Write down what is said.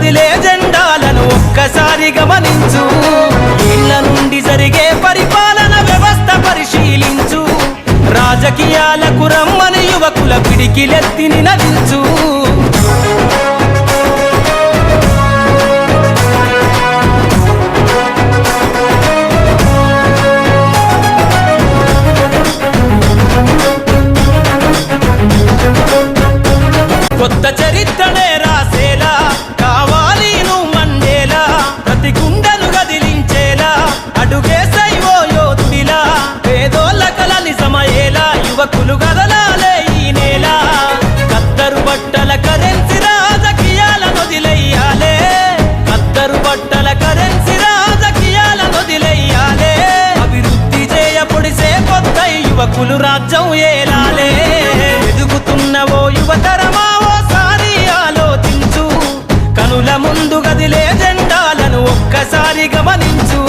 కదిలే జెండాలను ఒక్కసారి గమనించు. ఇళ్ల నుండి జరిగే పరిపాలన వ్యవస్థ పరిశీలించు. రాజకీయాలకు రమ్మని యువకుల పిడికిలెత్తి నినదించు. కొత్త చరిత్రనే రాసేలా కావాలి నువ్వు మండేలా. ప్రతి గుండెను గదిలించేలా అడుగేసై ఓ యోధుడిలా. పేదోళ్ళ కల నిజమయ్యేలా యువకులు గదలాలే ఈ నేల. కత్తరు బట్టల కరెన్సీ రాజకీయాలను వదిలెయ్యాలే. కత్తరు బట్టల కరెన్సీ రాజకీయాలను వదిలెయ్యాలే. అభివృద్ధి చేయ పొడిసే కొత్త యువకులు రాజ్యం ఏలాలే. ఎదుగుతున్న ఓ యువతరమా కనుల ముందు గదిలే జెండాలను ఒక్కసారి గమనించు.